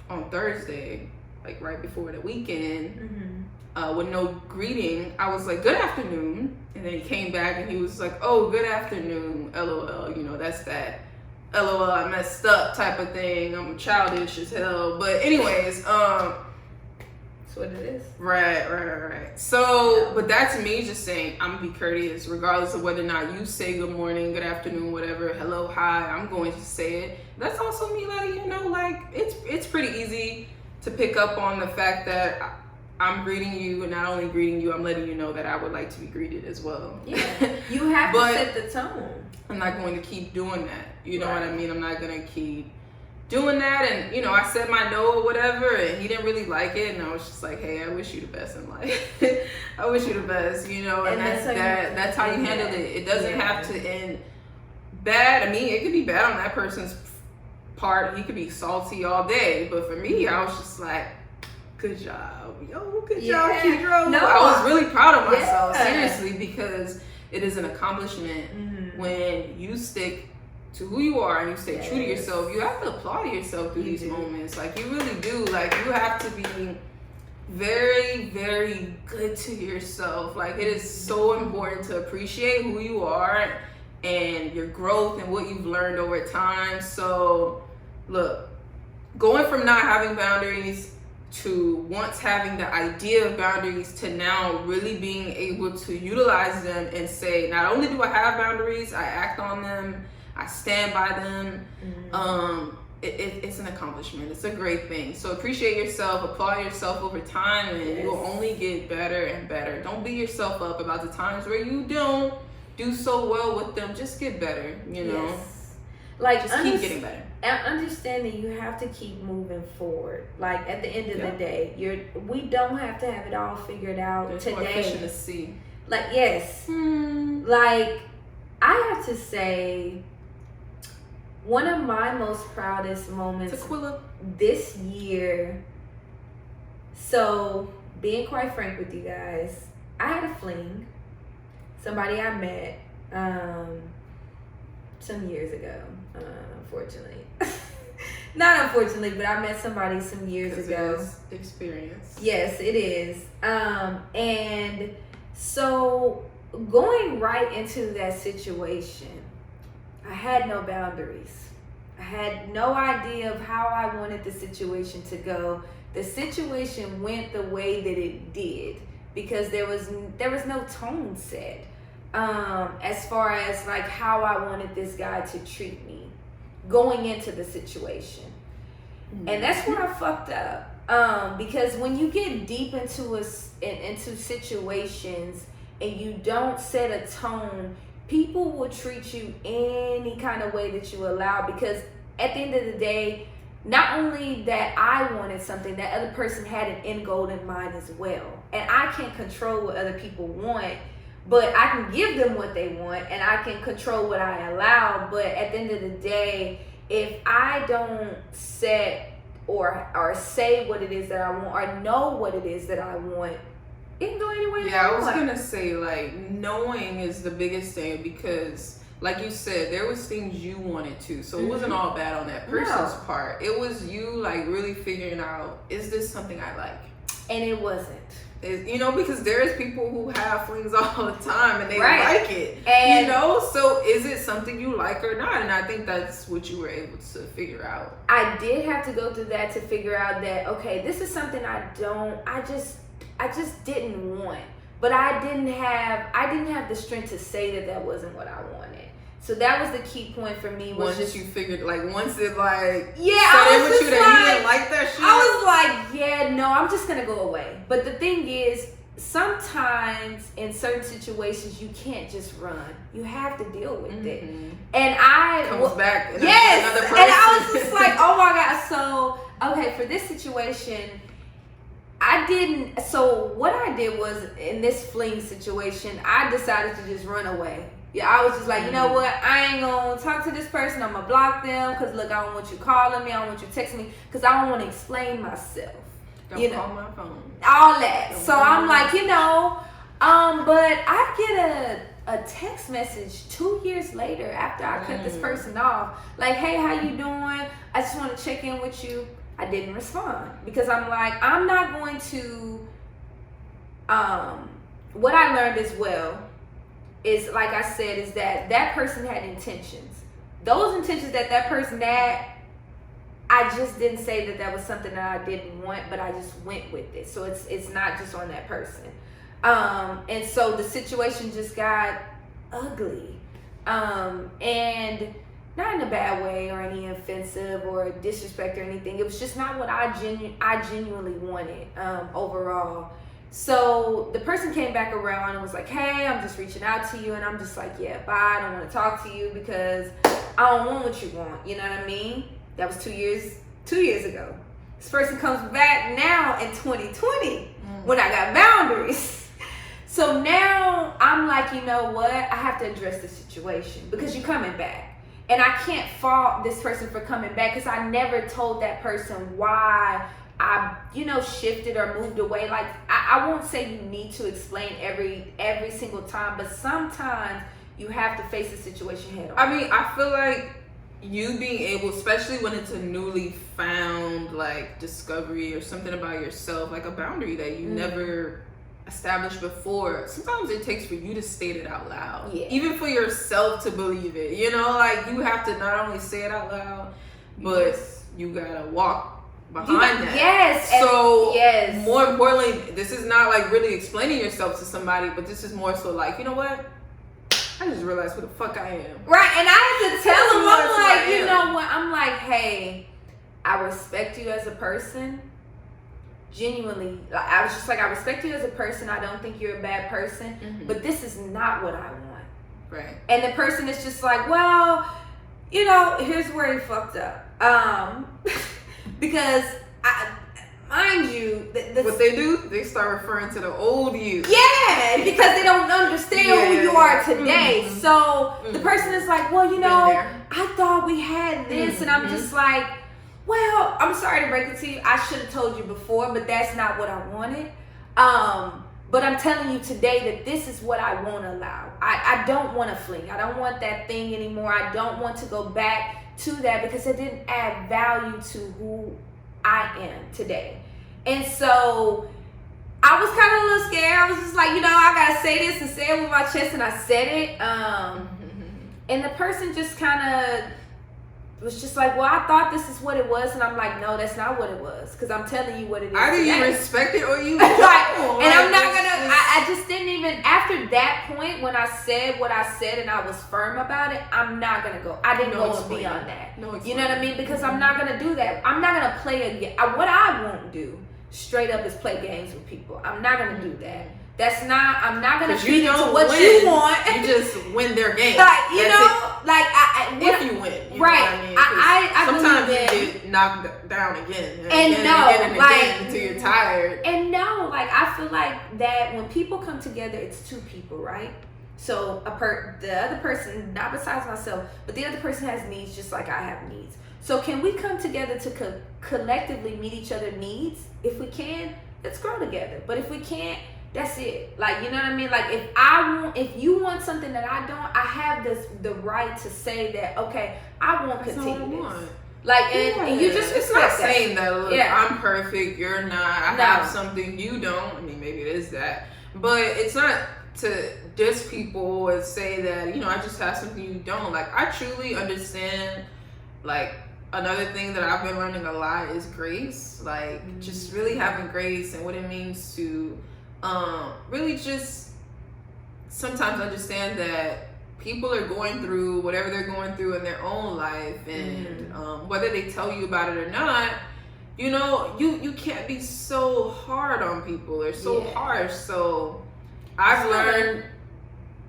on Thursday, like right before the weekend, with no greeting, I was like, good afternoon. And then he came back and he was like, oh, good afternoon, LOL. You know, that's that LOL, I messed up type of thing. I'm childish as hell. But anyways, that's what it is. Right. So, but that's me just saying, I'm gonna be courteous, regardless of whether or not you say good morning, good afternoon, whatever, hello, hi, I'm going to say it. That's also me letting you know, like, it's pretty easy to pick up on the fact that I'm greeting you, and not only greeting you, I'm letting you know that I would like to be greeted as well. You have to set the tone. I'm not going to keep doing that. You know what I mean? I'm not going to keep doing that. And, you know, I said my no or whatever, and he didn't really like it. And I was just like, hey, I wish you the best in life. I wish you the best, you know, and that's how you handle it. It doesn't have to end bad. I mean, it could be bad on that person's part. He could be salty all day. But for me, I was just like, good job. Yo, good job, Kedro. No, I was really proud of myself, seriously, because it is an accomplishment when you stick to who you are and you stay true to yourself. You have to applaud yourself through these moments. Like, you really do. Like, you have to be very, very good to yourself. Like, it is so important to appreciate who you are and your growth and what you've learned over time. So, look, going from not having boundaries to once having the idea of boundaries to now really being able to utilize them and say, not only do I have boundaries, I act on them, I stand by them. It's an accomplishment. It's a great thing. So appreciate yourself, applaud yourself over time, and you'll only get better and better. Don't beat yourself up about the times where you don't do so well with them. Just get better, you know? Yes. Like, just keep getting better. And understanding you have to keep moving forward. Like, at the end of the day, we don't have to have it all figured out There's today. More fish in the sea. Like, yes. Like, I have to say, one of my most proudest moments this year. So, being quite frank with you guys, I had a fling. Somebody I met some years ago, unfortunately. Not unfortunately, but I met somebody some years ago. Experience. Yes, it is. And so going right into that situation, I had no boundaries. I had no idea of how I wanted the situation to go. The situation went the way that it did because there was no tone set as far as like how I wanted this guy to treat me going into the situation. And that's where I fucked up. Because when you get deep into situations and you don't set a tone, people will treat you any kind of way that you allow, because at the end of the day, not only that I wanted something, that other person had an end goal in mind as well. And I can't control what other people want, but I can give them what they want and I can control what I allow. But at the end of the day, if I don't set or say what it is that I want or know what it is that I want, it can go anywhere. Yeah, I was gonna say, like, knowing is the biggest thing, because like you said, there was things you wanted to, so it wasn't all bad on that person's part. It was you like really figuring out, is this something I like? And it wasn't. You know, because there's people who have flings all the time and they like it, and you know, so is it something you like or not? And I think that's what you were able to figure out. I did have to go through that to figure out that, okay, this is something I just didn't want, but I didn't have the strength to say that wasn't what I wanted. So that was the key point for me. Was once you figured, like, once it like I was with you that you didn't like that shit. I was like, yeah, no, I'm just gonna go away. But the thing is, sometimes in certain situations you can't just run. You have to deal with it. And comes back. Another person. And I was just like, oh my God. So okay, for this situation, so what I did was, in this fling situation, I decided to just run away. Yeah, I was just like, you know what? I ain't gonna talk to this person. I'm gonna block them, because look, I don't want you calling me. I don't want you texting me, because I don't want to explain myself. Don't call my phone. All that. So I'm like, you know, but I get a text message 2 years later after I cut this person off, like, hey, how you doing? I just want to check in with you. I didn't respond, because I'm like, I'm not going to. What I learned as well is, like I said, is that person had intentions. Those intentions that person had, I just didn't say that was something that I didn't want, but I just went with it. So it's not just on that person. And so the situation just got ugly. And not in a bad way or any offensive or disrespect or anything. It was just not what I genuinely wanted overall. So the person came back around and was like, hey, I'm just reaching out to you. And I'm just like, yeah, bye. I don't want to talk to you because I don't want what you want. You know what I mean? That was 2 years ago. This person comes back now in 2020 when I got boundaries. So now I'm like, you know what? I have to address the situation, because you're coming back. And I can't fault this person for coming back, because I never told that person why I, shifted or moved away. Like, I won't say you need to explain every single time, but sometimes you have to face the situation head on. I mean, I feel like you being able, especially when it's a newly found like discovery or something about yourself, like a boundary that you never established before, sometimes it takes for you to state it out loud, even for yourself to believe it. Like, you have to not only say it out loud, but you gotta walk behind that. Yes. So yes. more importantly, this is not like really explaining yourself to somebody, but this is more so like, you know what? I just realized who the fuck I am. Right, and I had to tell him, I'm like, I you am. know what? I'm like, hey, I respect you as a person. Genuinely, I was just like, I respect you as a person. I don't think you're a bad person, but this is not what I want. Right. And the person is just like, well, you know, here's where he fucked up. Because mind you, what they do, they start referring to the old you. Yeah, because they don't understand who you are today. So the person is like, well, you know, I thought we had this, and I'm just like, well, I'm sorry to break it to you. I should have told you before, but that's not what I wanted. But I'm telling you today that this is what I won't allow. I don't want to fling. I don't want that thing anymore. I don't want to go back to that because it didn't add value to who I am today. And so I was kind of a little scared. I was just like, you know, I got to say this and say it with my chest, and I said it. And the person just kind of was just like, well, I thought this is what it was, and I'm like, no, that's not what it was, because I'm telling you what it is. Either you respect it or you don't. And I'm not gonna. I just didn't even. After that point, when I said what I said and I was firm about it, I'm not gonna go. I didn't go beyond that. You know what I mean? Because I'm not gonna do that. I'm not gonna play a game. What I won't do, straight up, is play games with people. I'm not gonna do that. That's not. I'm not gonna feed into what you want. You just win their game. Like you know, like if you win, right? I sometimes believe you get knocked down again and again until you're tired. And no, like I feel like that when people come together, it's two people, right? So the other person, not besides myself, but the other person has needs just like I have needs. So can we come together to collectively meet each other's needs? If we can, let's grow together. But if we can't, that's it. Like, you know what I mean? Like if you want something that I don't, I have the right to say that, okay, I won't continue this. Like, and you just it's not saying that, look, I'm perfect, you're not, I have something you don't. I mean, maybe it is that. But it's not to diss people and say that, you know, I just have something you don't. Like, I truly understand, like, another thing that I've been learning a lot is grace. Like, just really having grace and what it means to really just sometimes understand that people are going through whatever they're going through in their own life, and whether they tell you about it or not, you know, you can't be so hard on people or so harsh. So I've learned,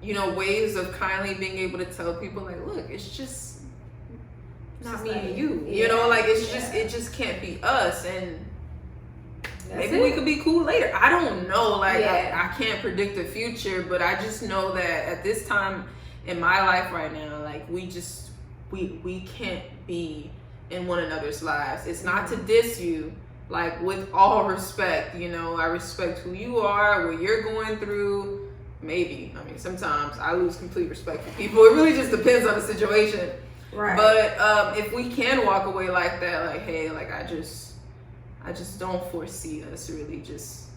you know, ways of kindly being able to tell people, like, look, it's just not me and you. You know, like it just can't be us, and maybe we could be cool later. I don't know. Like I can't predict the future, but I just know that at this time in my life right now, like we can't be in one another's lives. It's not to diss you, like with all respect, you know, I respect who you are, what you're going through. Maybe, I mean, sometimes I lose complete respect for people. It really just depends on the situation. Right. But if we can walk away like that, like, hey, like I just don't foresee us really just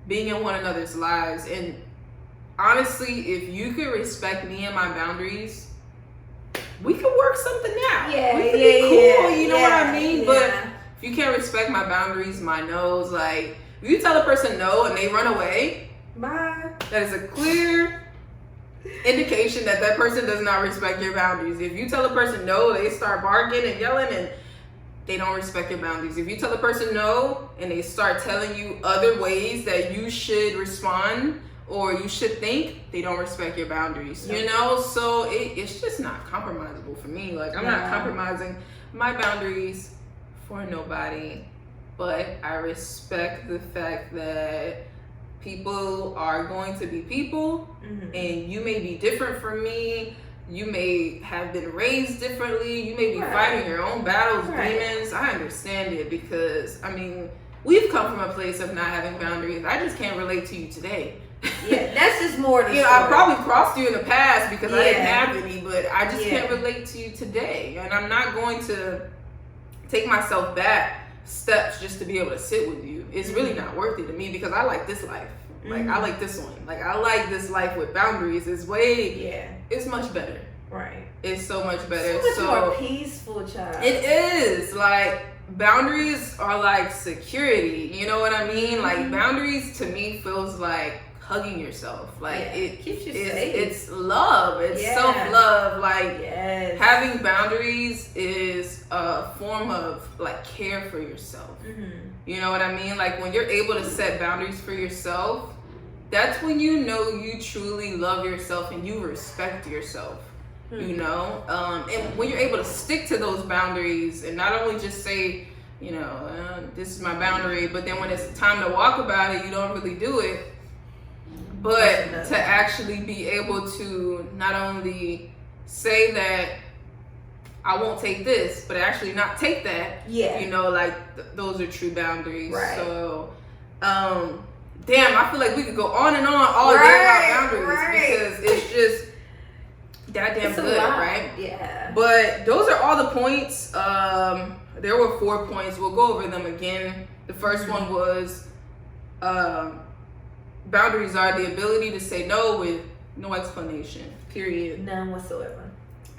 being in one another's lives. And honestly, if you could respect me and my boundaries, we could work something out. We could be cool, you know what I mean? But if you can't respect my boundaries, my no's, like, if you tell a person no and they run away, bye. That is a clear indication that that person does not respect your boundaries. If you tell a person no, they start barking and yelling and they don't respect your boundaries. If you tell a person no and they start telling you other ways that you should respond or you should think, they don't respect your boundaries. You know, so it's just not compromisable for me. Like, I'm not compromising my boundaries for nobody, but I respect the fact that people are going to be people, and you may be different from me. You may have been raised differently. You may be fighting your own battles, demons. I understand it because, I mean, we've come from a place of not having boundaries. I just can't relate to you today. Yeah, that's just more the you know, I probably crossed you in the past because I didn't have any, but I just can't relate to you today. And I'm not going to take myself back steps just to be able to sit with you. It's really not worth it to me because I like this life. Like, I like this one. Like, I like this life with boundaries. It's it's much better. Right. It's so much better. So much more peaceful, child. It is. Like, boundaries are like security. You know what I mean? Like Mhm. boundaries to me feels like hugging yourself. Like Yeah. it Keeps you it's, safe. it's love. It's Yeah. self-love. Like Yes. having boundaries is a form of like care for yourself. Mhm. You know what I mean? Like when you're able to set boundaries for yourself, that's when you know you truly love yourself and you respect yourself. You know, and when you're able to stick to those boundaries and not only just say, you know, this is my boundary, but then when it's time to walk about it, you don't really do it. But to actually be able to not only say that I won't take this, but actually not take that. Yeah. You know, like those are true boundaries. Right. So, damn, I feel like we could go on and on all day about boundaries because it's just that damn It's a good, lot. right? Yeah. But those are all the points. There were 4 points. We'll go over them again. The first one was boundaries are the ability to say no with no explanation, period. None whatsoever.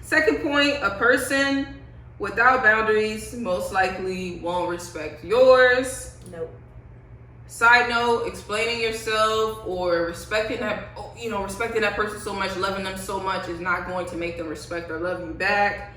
Second point, a person without boundaries most likely won't respect yours. Nope. Side note, explaining yourself or respecting that person so much, loving them so much is not going to make them respect or love you back.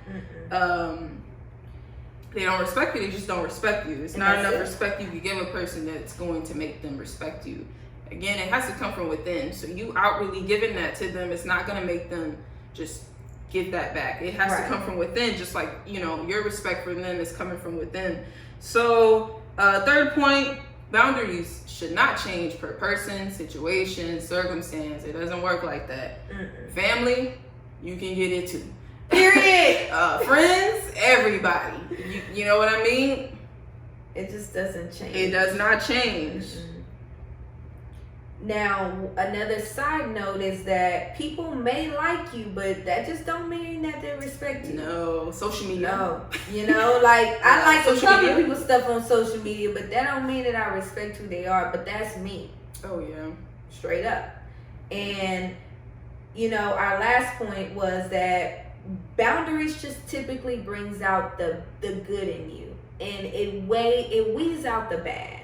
They don't respect you, they just don't respect you. It's not enough respect you can give a person that's going to make them respect you. Again, it has to come from within. So you outwardly giving that to them, it's not going to make them just give that back. It has to come from within, just like, you know, your respect for them is coming from within. So, third point, boundaries should not change per person, situation, circumstance. It doesn't work like that. Family, you can get it too. Period. Friends, everybody. You know what I mean? It just doesn't change. It does not change. Now, another side note is that people may like you, but that just don't mean that they respect you. No, social media. No, you know, like I like to social cover media. people's stuff on social media, but that don't mean that I respect who they are. But that's me, Oh yeah. straight up. And you know, our last point was that boundaries just typically brings out the good in you, and it weeds out the bad.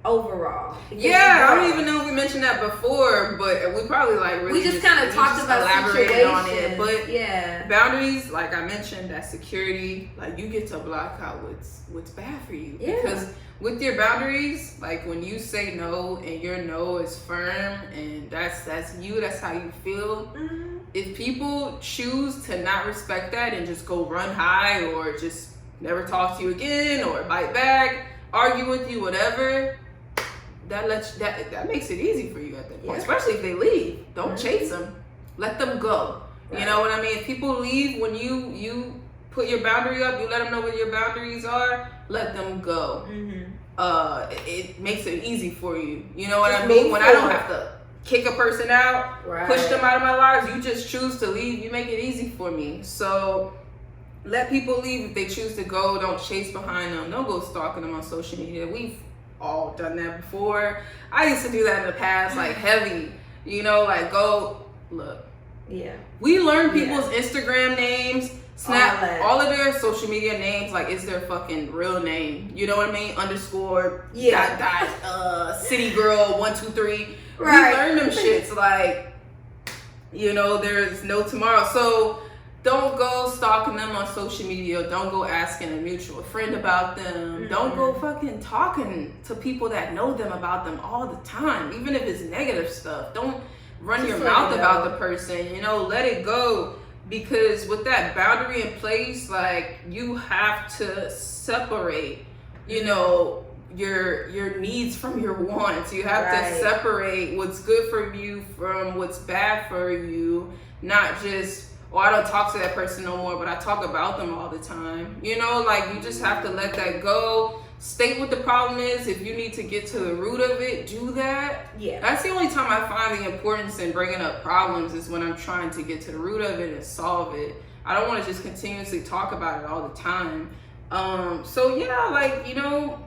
Overall, Yeah, I don't even know if we mentioned that before, but we probably like really we just kind of talked about elaborated on it. situations. But yeah, boundaries, like I mentioned, that security, like you get to block out what's bad for you. Yeah. Because with your boundaries, like when you say no and your no is firm and that's you, that's how you feel. If people choose to not respect that and just go run high or just never talk to you again or bite back, argue with you, whatever, that makes it easy for you at that point. Especially if they leave. Don't chase them. Let them go. You know what I mean? If people leave when you put your boundary up, you let them know what your boundaries are, let them go. It makes it easy for you. You know what I mean? When I don't have to kick a person out, push them out of my lives, you just choose to leave. You make it easy for me. So let people leave if they choose to go. Don't chase behind them. Don't go stalking them on social media. We've all done that before. I used to do that in the past, like heavy. You know, like go look. Yeah. We learn people's Instagram names, Snap, all of their social media names, like it's their fucking real name. You know what I mean? Underscore city girl 123. We learn them shits like, you know, there's no tomorrow. So don't go stalking them on social media. Don't go asking a mutual friend about them. Don't go fucking talking to people that know them about them all the time, even if it's negative stuff. Don't run your mouth about the person. You know, let it go. Because with that boundary in place, like you have to separate, you know, your needs from your wants. You have to separate what's good for you from what's bad for you. Not just, oh, I don't talk to that person no more, but I talk about them all the time. You know, like you just have to let that go. State what the problem is. If you need to get to the root of it, do that. Yeah. That's the only time I find the importance in bringing up problems is when I'm trying to get to the root of it and solve it. I don't want to just continuously talk about it all the time. So yeah, like, you know,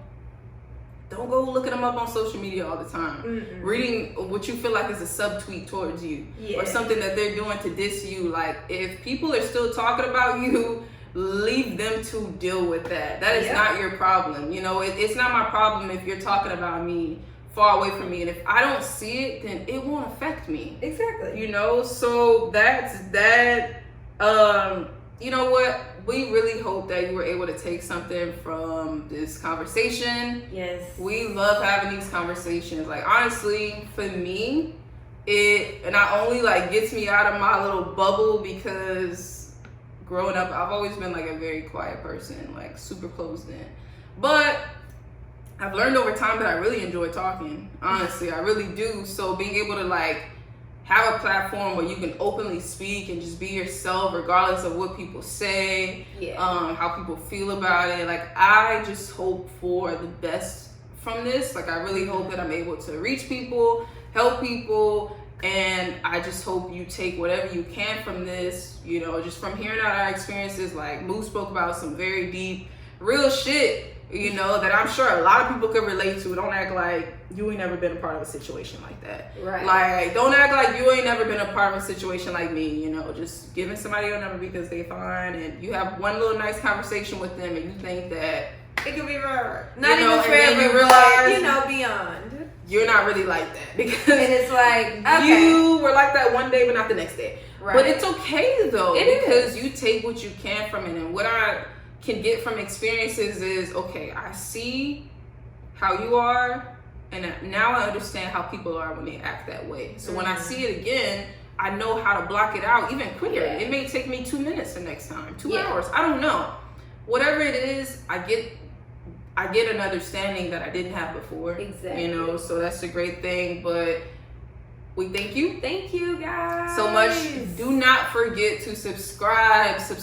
don't go looking them up on social media all the time. Reading what you feel like is a subtweet towards you or something that they're doing to diss you. Like, if people are still talking about you leave them to deal with that. That is Yeah. not your problem. You know, it's not my problem if you're talking about me far away from me. And if I don't see it, then it won't affect me. Exactly. You know, so that's that. You know what? We really hope that you were able to take something from this conversation. Yes. We love having these conversations. Like, honestly, for me, it not only like gets me out of my little bubble, because growing up, I've always been like a very quiet person, like super closed in. But I've learned over time that I really enjoy talking. Honestly, I really do. So being able to like have a platform where you can openly speak and just be yourself regardless of what people say, how people feel about it. Like, I just hope for the best from this. Like, I really hope that I'm able to reach people, help people, and I just hope you take whatever you can from this, you know, just from hearing out our experiences. Like Moo spoke about some very deep, real shit, you know, that I'm sure a lot of people could relate to. Don't act like you ain't never been a part of a situation like that. Right. Like, don't act like you ain't never been a part of a situation like me, you know, just giving somebody your number because they fine and you have one little nice conversation with them and you think that it could be forever. Not You even know, forever, and then you but, realize, you know, beyond. You're not really like that, because And it's like, okay. you were like that one day but not the next day. Right. But it's okay though, It because you take what you can from it. And what I can get from experiences is, okay, I see how you are, and now I understand how people are when they act that way. So when I see it again, I know how to block it out even quicker. Yeah. It may take me 2 minutes the next time, 2 Yeah. hours, I don't know. Whatever it is, I get an understanding that I didn't have before. Exactly. You know, so that's a great thing. But we thank you Thank you, guys. so much. Do not forget to subscribe to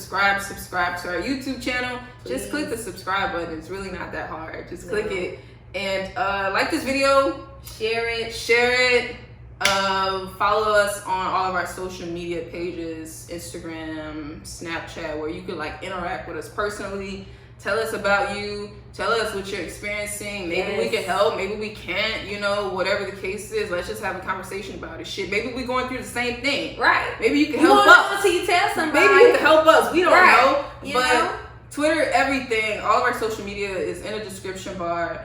our YouTube channel. Just Please. click the subscribe button. It's really not that hard. Just click No. it. And like this video, Share it. follow us on all of our social media pages, Instagram, Snapchat, where you could like interact with us personally. Tell us about you. Tell us what you're experiencing. Maybe we can help. Maybe we can't. You know, whatever the case is, let's just have a conversation about it. Shit, maybe we're going through the same thing. Right. Maybe you can You help won't know us. until you tell somebody. Maybe you can help us. We don't know. You But know? Twitter, everything, all of our social media is in the description bar.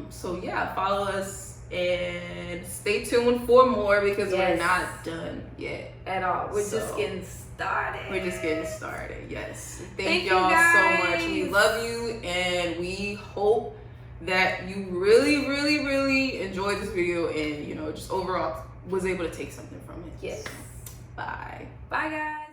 So yeah, follow us and stay tuned for more, because we're Yes. not done yet. At all. We're So, just getting started. We're just getting started. Yes. Thank you, y'all so guys. much. We love you, and we hope that you really, really, really enjoyed this video and, you know, just overall was able to take something from it. Yes. Bye. Bye, guys.